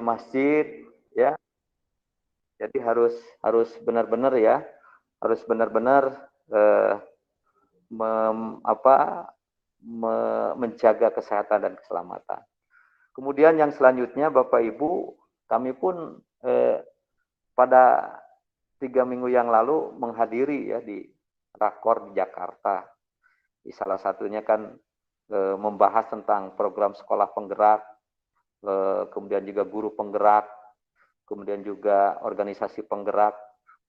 masjid, ya. Jadi harus benar-benar ya, harus benar-benar menjaga kesehatan dan keselamatan. Kemudian yang selanjutnya Bapak Ibu, kami pun pada 3 minggu yang lalu menghadiri ya di Rakor di Jakarta. Di salah satunya kan membahas tentang program sekolah penggerak, kemudian juga guru penggerak, kemudian juga organisasi penggerak,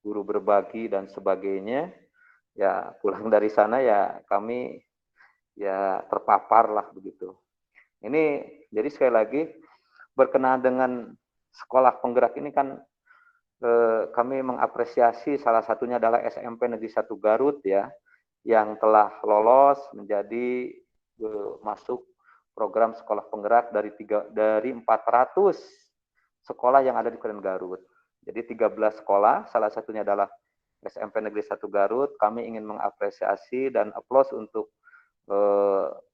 guru berbagi dan sebagainya. Ya pulang dari sana ya kami ya terpapar lah begitu. Ini jadi sekali lagi berkenaan dengan sekolah penggerak ini kan kami mengapresiasi salah satunya adalah SMP Negeri 1 Garut ya, yang telah lolos menjadi masuk program sekolah penggerak dari 400 sekolah yang ada di Kabupaten Garut. Jadi 13 sekolah, salah satunya adalah SMP Negeri 1 Garut. Kami ingin mengapresiasi dan aplaus untuk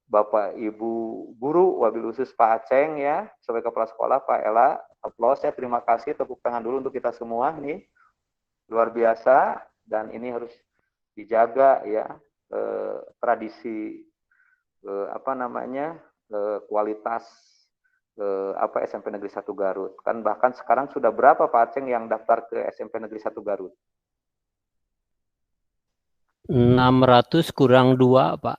Bapak Ibu guru, wabil khusus Pak Aceng ya, sebagai kepala sekolah, Pak Ella, aplaus ya, terima kasih, tepuk tangan dulu untuk kita semua nih, luar biasa, dan ini harus dijaga ya tradisi kualitas SMP Negeri 1 Garut. Kan bahkan sekarang sudah berapa Pak Aceng yang daftar ke SMP Negeri 1 Garut? 600 kurang 2, Pak.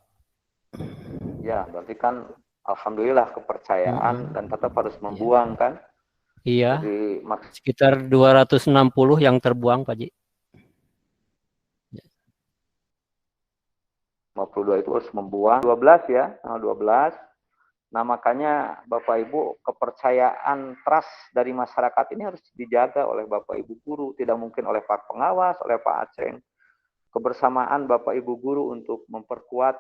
Ya, berarti kan alhamdulillah kepercayaan dan tetap harus membuang kan? Iya. Jadi sekitar 260 yang terbuang, Pak Ji. 52 itu harus membuang 12 ya, tanggal 12. Nah, makanya Bapak Ibu, kepercayaan trust dari masyarakat ini harus dijaga oleh Bapak Ibu guru, tidak mungkin oleh Pak Pengawas, oleh Pak Aceng. Kebersamaan Bapak Ibu guru untuk memperkuat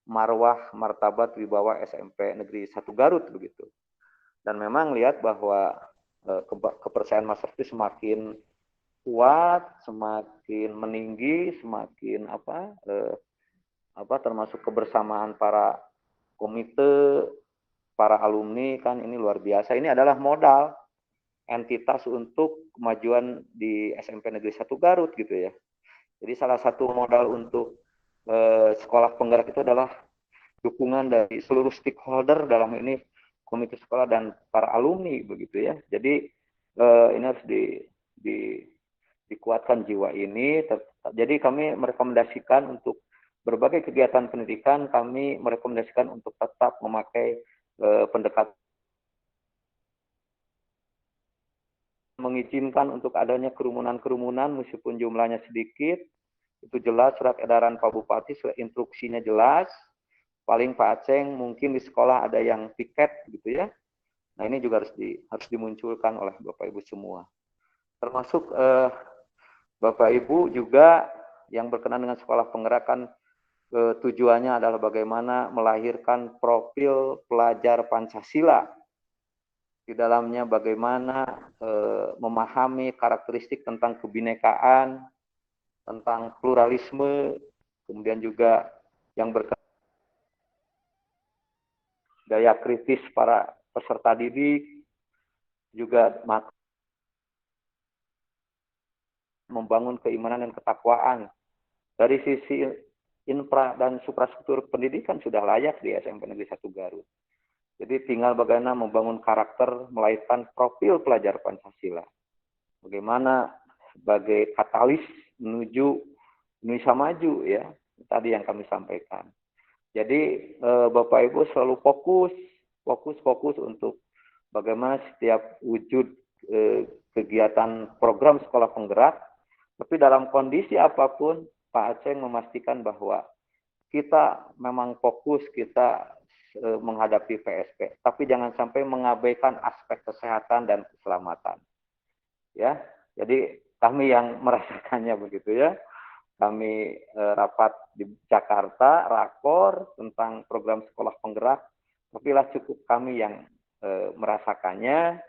marwah martabat wibawa SMP Negeri 1 Garut begitu. Dan memang lihat bahwa kepercayaan masyarakat semakin kuat, semakin meninggi, semakin termasuk kebersamaan para komite, para alumni kan ini luar biasa. Ini adalah modal entitas untuk kemajuan di SMP Negeri 1 Garut gitu ya. Jadi salah satu modal untuk sekolah penggerak itu adalah dukungan dari seluruh stakeholder, dalam ini komite sekolah dan para alumni begitu ya. Jadi ini harus dikuatkan jiwa ini. Jadi kami merekomendasikan untuk berbagai kegiatan pendidikan, kami merekomendasikan untuk tetap memakai pendekatan mengizinkan untuk adanya kerumunan-kerumunan meskipun jumlahnya sedikit. Itu jelas surat edaran Pak Bupati, surat instruksinya jelas. Paling Pak Aceng mungkin di sekolah ada yang piket gitu ya. Nah, ini juga harus dimunculkan oleh Bapak Ibu semua. Termasuk Bapak Ibu juga yang berkenan dengan sekolah penggerakan, tujuannya adalah bagaimana melahirkan profil pelajar Pancasila. Di dalamnya bagaimana memahami karakteristik tentang kebinekaan, tentang pluralisme, kemudian juga yang berkaitan daya kritis para peserta didik, juga membangun keimanan dan ketakwaan. Dari sisi infra dan suprastruktur pendidikan sudah layak di SMP Negeri 1 Garut. Jadi tinggal bagaimana membangun karakter, melahirkan profil pelajar Pancasila. Bagaimana sebagai katalis menuju Indonesia maju ya, tadi yang kami sampaikan. Jadi Bapak Ibu selalu fokus untuk bagaimana setiap wujud kegiatan program sekolah penggerak, tapi dalam kondisi apapun Pak Aceng memastikan bahwa kita memang fokus, kita menghadapi PSP, tapi jangan sampai mengabaikan aspek kesehatan dan keselamatan. Ya, jadi kami yang merasakannya begitu ya. Kami rapat di Jakarta, rakor tentang program sekolah penggerak, tapi lah cukup kami yang merasakannya.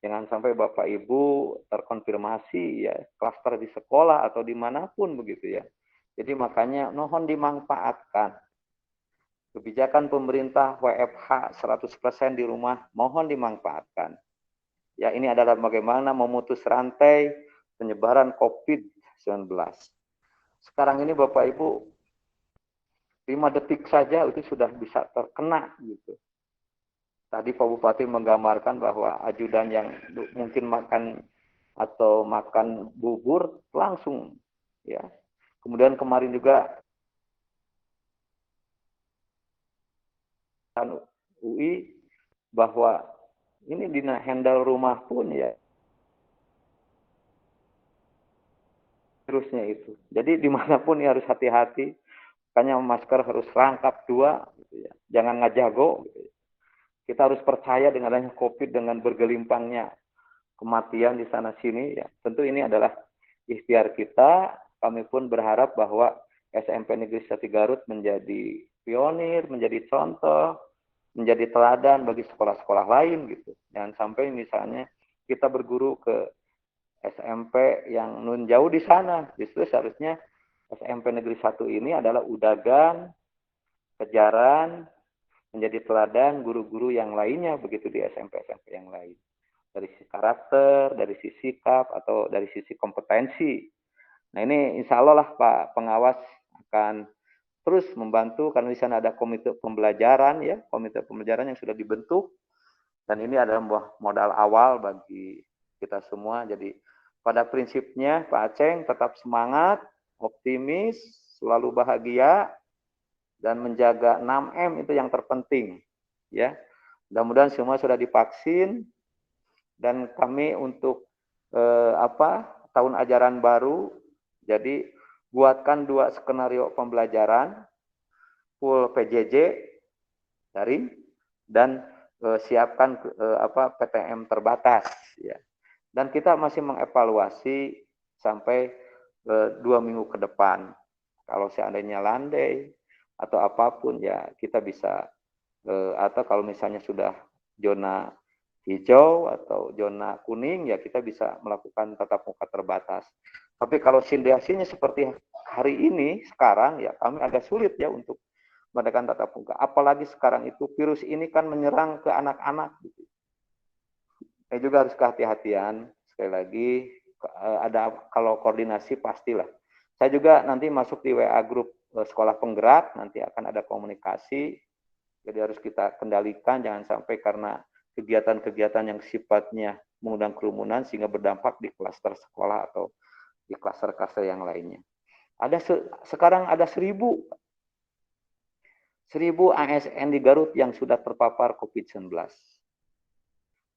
Jangan sampai Bapak Ibu terkonfirmasi ya klaster di sekolah atau dimanapun begitu ya. Jadi makanya mohon dimanfaatkan. Kebijakan pemerintah WFH 100% di rumah mohon dimanfaatkan. Ya, ini adalah bagaimana memutus rantai penyebaran COVID-19. Sekarang ini Bapak Ibu, 5 detik saja itu sudah bisa terkena gitu. Tadi Pak Bupati menggambarkan bahwa ajudan yang mungkin makan atau makan bubur langsung ya. Kemudian kemarin juga UI bahwa ini di handle rumah pun ya virusnya itu. Jadi dimanapun ya harus hati-hati. Makanya masker harus rangkap 2, gitu ya. Jangan ngajago. Gitu ya. Kita harus percaya dengan adanya COVID, dengan bergelimpangnya kematian di sana sini. Ya. Tentu ini adalah ikhtiar kita. Kami pun berharap bahwa SMP Negeri 1 Garut menjadi pionir, menjadi contoh, menjadi teladan bagi sekolah-sekolah lain gitu. Jangan sampai misalnya kita berguru ke SMP yang nun jauh di sana. Justru seharusnya SMP Negeri 1 ini adalah udagan, kejaran, menjadi teladan guru-guru yang lainnya begitu di SMP-SMP yang lain. Dari sisi karakter, dari sisi sikap, atau dari sisi kompetensi. Nah ini insya Allah lah Pak Pengawas akan terus membantu karena di sana ada komite pembelajaran ya, komite pembelajaran yang sudah dibentuk. Dan ini adalah modal awal bagi kita semua. Jadi pada prinsipnya Pak Aceng tetap semangat, optimis, selalu bahagia, dan menjaga 6M itu yang terpenting. Ya, mudah-mudahan semua sudah divaksin, dan kami untuk tahun ajaran baru, jadi buatkan 2 skenario pembelajaran, full PJJ daring, dan siapkan PTM terbatas. Ya. Dan kita masih mengevaluasi sampai 2 minggu ke depan. Kalau seandainya landai atau apapun ya kita bisa, atau kalau misalnya sudah zona hijau atau zona kuning ya kita bisa melakukan tatap muka terbatas. Tapi kalau situasinya seperti hari ini sekarang ya kami agak sulit ya untuk mengadakan tatap muka. Apalagi sekarang itu virus ini kan menyerang ke anak-anak. Gitu. Juga harus kehati-hatian. Sekali lagi ada kalau koordinasi pastilah. Saya juga nanti masuk di WA grup sekolah penggerak, nanti akan ada komunikasi. Jadi harus kita kendalikan, jangan sampai karena kegiatan-kegiatan yang sifatnya mengundang kerumunan sehingga berdampak di klaster sekolah atau di klaster-klaster yang lainnya. Sekarang ada 1000 ASN di Garut yang sudah terpapar COVID-19.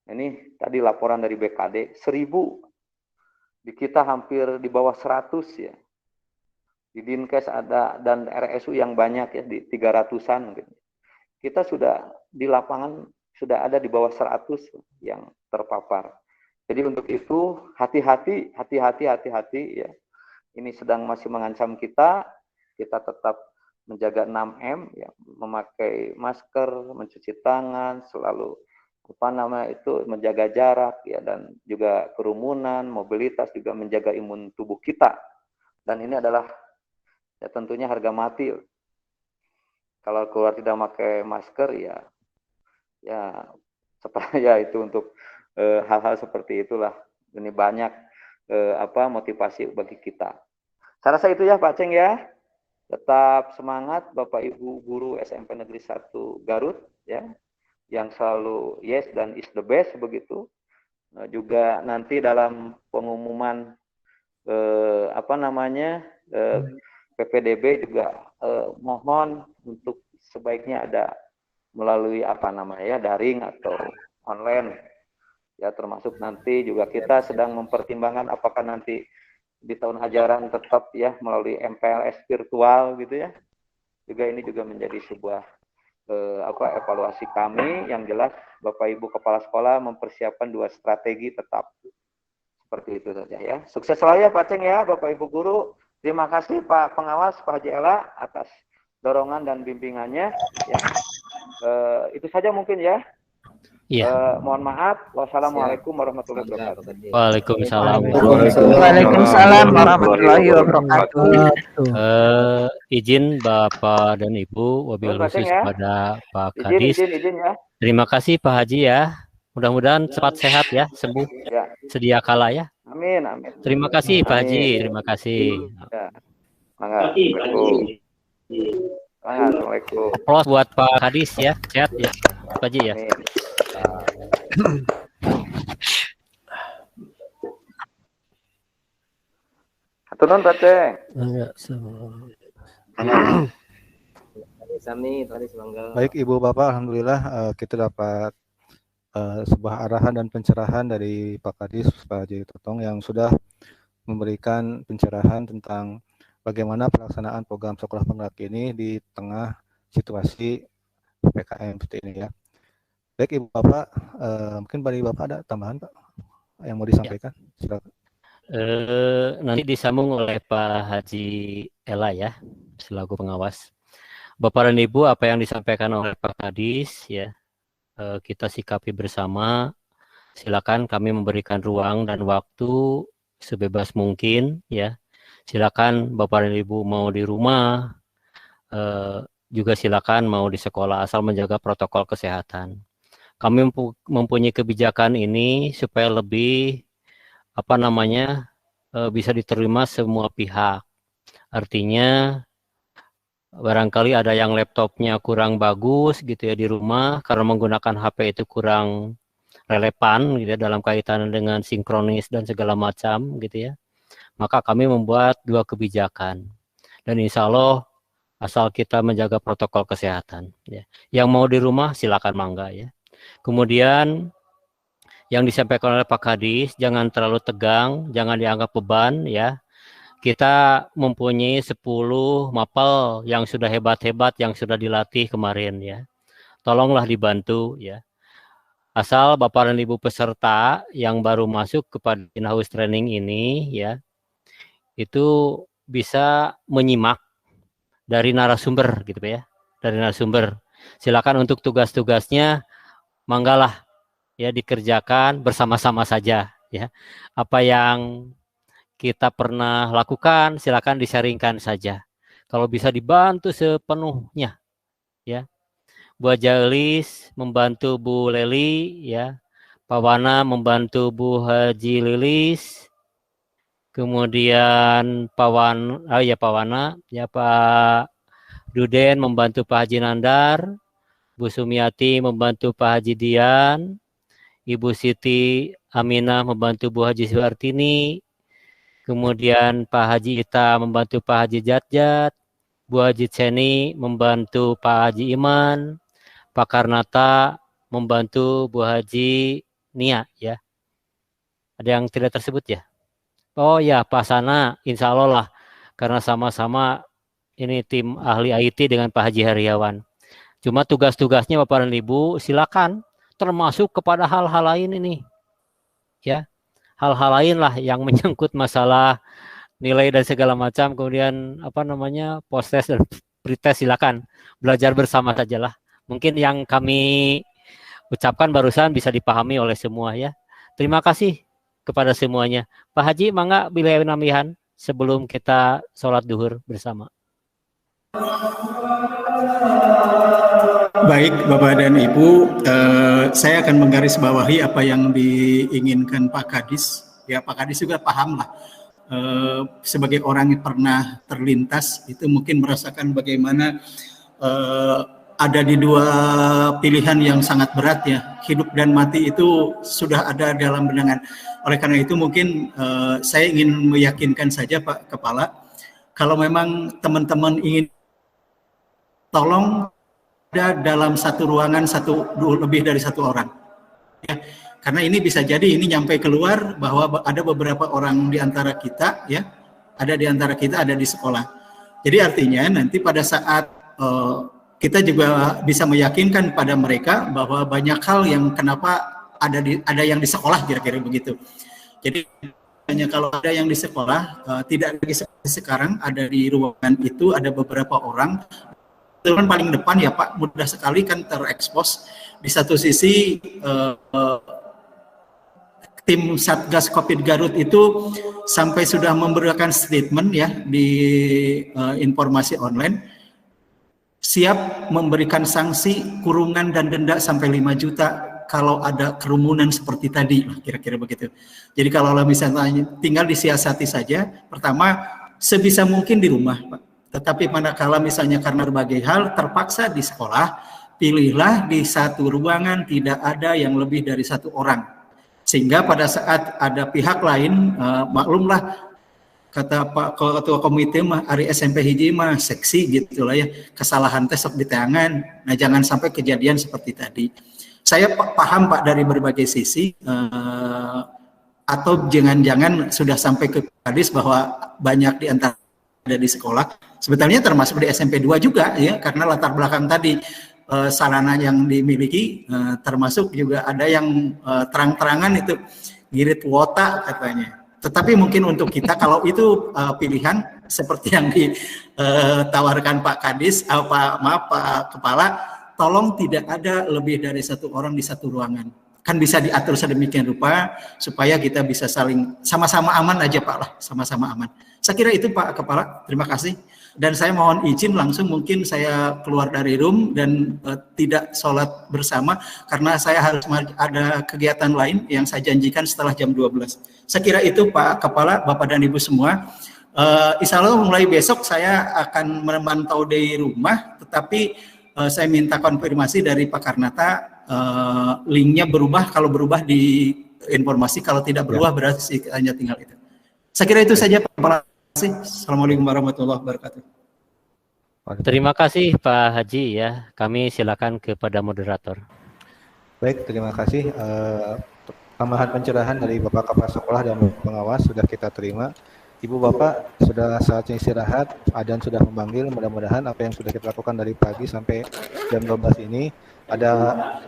Ini tadi laporan dari BKD, 1000. Di kita hampir di bawah 100 ya. Di Dinkes ada, dan RSU yang banyak ya, di 300-an. Gitu. Kita sudah di lapangan sudah ada di bawah 100 yang terpapar. Jadi untuk itu hati-hati ya. Ini sedang masih mengancam kita tetap menjaga 6M ya, memakai masker, mencuci tangan, selalu menjaga jarak ya, dan juga kerumunan, mobilitas, juga menjaga imun tubuh kita. Dan ini adalah ya tentunya harga mati. Kalau keluar tidak pakai masker ya seperti ya itu untuk hal-hal seperti itulah. Ini banyak motivasi bagi kita. Saya rasa itu ya Pak Ceng ya. Tetap semangat Bapak Ibu guru SMP Negeri 1 Garut ya, yang selalu yes dan is the best begitu. Juga nanti dalam pengumuman PPDB juga mohon untuk sebaiknya ada melalui daring atau online ya, termasuk nanti juga kita sedang mempertimbangkan apakah nanti di tahun ajaran tetap ya melalui MPLS virtual gitu ya. Juga ini juga menjadi sebuah evaluasi kami. Yang jelas Bapak Ibu kepala sekolah mempersiapkan 2 strategi tetap. Seperti itu saja ya. Sukses selalu ya Pak Ceng ya, Bapak Ibu guru. Terima kasih Pak Pengawas, Pak Haji Ela atas dorongan dan bimbingannya. Ya. Itu saja mungkin ya. Iya. Mohon maaf. Wassalamualaikum warahmatullahi wabarakatuh. Waalaikumsalam. Waalaikumsalam warahmatullahi wabarakatuh. Izin Bapak dan Ibu, wabil khusus ya. pada Pak Kadis. Izin ya. Terima kasih Pak Haji ya. Mudah-mudahan cepat sehat ya, sembuh Ya, sedia kala ya. amin, amin. Terima kasih Pak Haji, Amin. terima kasih. Ya, semangat. Assalamualaikum. Semangat. Assalamualaikum. Aplaus buat Pak Hadis ya, sehat ya, Pak Haji ya. Amin. Aturun Pak Ceng. Baik Ibu Bapak, alhamdulillah kita dapat sebuah arahan dan pencerahan dari Pak Kadis, Pak Haji Totong yang sudah memberikan pencerahan tentang bagaimana pelaksanaan program sekolah penggerak ini di tengah situasi PPKM seperti ini ya. Baik Ibu Bapak, mungkin dari Bapak ada tambahan Pak yang mau disampaikan? Silakan. Nanti disambung oleh Pak Haji Ela ya, selaku pengawas. Bapak dan Ibu, apa yang disampaikan oleh Pak Kadis ya, kita sikapi bersama. Silakan kami memberikan ruang dan waktu sebebas mungkin ya. Silakan Bapak dan Ibu mau di rumah, juga silakan mau di sekolah asal menjaga protokol kesehatan. Kami mempunyai kebijakan ini supaya lebih bisa diterima semua pihak. Artinya barangkali ada yang laptopnya kurang bagus gitu ya di rumah karena menggunakan HP itu kurang relevan gitu ya dalam kaitan dengan sinkronis dan segala macam gitu ya. Maka kami membuat 2 kebijakan. Dan insya Allah asal kita menjaga protokol kesehatan ya. Yang mau di rumah silakan mangga ya. Kemudian yang disampaikan oleh Pak Kadis, jangan terlalu tegang, jangan dianggap beban ya. Kita mempunyai 10 mapel yang sudah hebat-hebat yang sudah dilatih kemarin ya. Tolonglah dibantu ya. Asal Bapak dan Ibu peserta yang baru masuk kepada in-house training ini ya, itu bisa menyimak dari narasumber gitu ya. Dari narasumber. Silakan untuk tugas-tugasnya manggalah ya dikerjakan bersama-sama saja ya. Apa yang kita pernah lakukan silakan disaringkan saja. Kalau bisa dibantu sepenuhnya ya. Bu Jalis membantu Bu Leli ya. Pak Wana membantu Bu Haji Lilis. Kemudian Pak Wana ya Pak Duden membantu Pak Haji Nandar. Bu Sumiati membantu Pak Haji Dian. Ibu Siti Aminah membantu Bu Haji Suartini. Kemudian Pak Haji Ita membantu Pak Haji Jatjat, Bu Haji Ceni membantu Pak Haji Iman, Pak Karnata membantu Bu Haji Nia ya. Ada yang tidak tersebut ya? Oh ya, Pak Sana, insya Allah lah, karena sama-sama ini tim ahli IT dengan Pak Haji Heriawan. Cuma tugas-tugasnya Bapak dan Ibu silakan, termasuk kepada hal-hal lain ini, ya. Hal-hal lain lah yang menyangkut masalah nilai dan segala macam, kemudian post test dan pretest silakan belajar bersama sajalah. Mungkin yang kami ucapkan barusan bisa dipahami oleh semua ya. Terima kasih kepada semuanya. Pak Haji, mangga bila namihan sebelum kita sholat duhur bersama. Baik, Bapak dan Ibu, saya akan menggarisbawahi apa yang diinginkan Pak Kadis. Ya, Pak Kadis juga paham lah. Sebagai orang yang pernah terlintas, itu mungkin merasakan bagaimana ada di 2 pilihan yang sangat berat ya. Hidup dan mati itu sudah ada dalam benangan. Oleh karena itu mungkin saya ingin meyakinkan saja Pak Kepala, kalau memang teman-teman ingin tolong ada dalam satu ruangan lebih dari 1 orang ya, karena ini bisa jadi ini nyampe keluar bahwa ada beberapa orang di antara kita ya, ada di sekolah. Jadi artinya nanti pada saat kita juga bisa meyakinkan pada mereka bahwa banyak hal yang kenapa ada yang di sekolah, kira-kira begitu. Jadi hanya kalau ada yang di sekolah, tidak lagi sekarang ada di ruangan itu ada beberapa orang. Kan paling depan ya Pak, mudah sekali kan terekspos. Di satu sisi tim Satgas Covid Garut itu sampai sudah memberikan statement ya di informasi online, siap memberikan sanksi kurungan dan denda sampai 5 juta kalau ada kerumunan seperti tadi, kira-kira begitu. Jadi kalau misalnya tinggal disiasati saja, pertama sebisa mungkin di rumah, Pak. Tetapi manakala misalnya karena berbagai hal terpaksa di sekolah, pilihlah di satu ruangan tidak ada yang lebih dari satu orang. Sehingga pada saat ada pihak lain, maklumlah, kata Pak Ketua Komite mah Ari SMP hiji mah seksi gitu lah ya, kesalahan tes sok di tangan. Nah jangan sampai kejadian seperti tadi. Saya paham Pak dari berbagai sisi, atau jangan-jangan sudah sampai ke Kadis bahwa banyak di antara ada di sekolah, sebetulnya termasuk di SMP 2 juga ya, karena latar belakang tadi sarana yang dimiliki, termasuk juga ada yang terang-terangan itu ngirit wota katanya. Tetapi mungkin untuk kita kalau itu pilihan seperti yang ditawarkan Pak Kadis, Pak Kepala, tolong tidak ada lebih dari satu orang di satu ruangan. Kan bisa diatur sedemikian rupa supaya kita bisa saling sama-sama aman aja Pak lah, sama-sama aman. Saya kira itu Pak Kepala, terima kasih. Dan saya mohon izin langsung mungkin saya keluar dari room dan tidak sholat bersama karena saya harus ada kegiatan lain yang saya janjikan setelah jam 12. Saya kira itu Pak Kepala, Bapak dan Ibu semua. Insya Allah mulai besok saya akan memantau dari rumah, tetapi saya minta konfirmasi dari Pak Karnata, linknya berubah, kalau berubah di informasi, kalau tidak berubah berarti hanya tinggal itu. Saya kira itu saja Pak Kepala. Assalamualaikum warahmatullahi wabarakatuh. Terima kasih Pak Haji ya. Kami silakan kepada moderator. Baik, terima kasih. Tambahan pencerahan dari Bapak Kepala Sekolah dan pengawas sudah kita terima. Ibu Bapak sudah saatnya istirahat, adzan sudah memanggil. Mudah-mudahan apa yang sudah kita lakukan dari pagi sampai jam 12 ini ada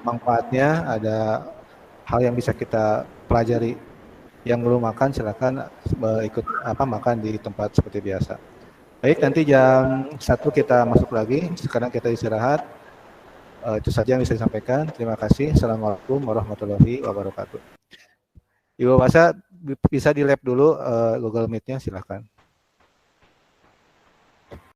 manfaatnya, ada hal yang bisa kita pelajari. Yang belum makan silakan ikut makan di tempat seperti biasa. Baik, nanti jam 1 kita masuk lagi. Sekarang kita istirahat. Itu saja yang bisa disampaikan. Terima kasih. Assalamualaikum warahmatullahi wabarakatuh. Ibu Bapak bisa di lab dulu Google Meet-nya, silakan.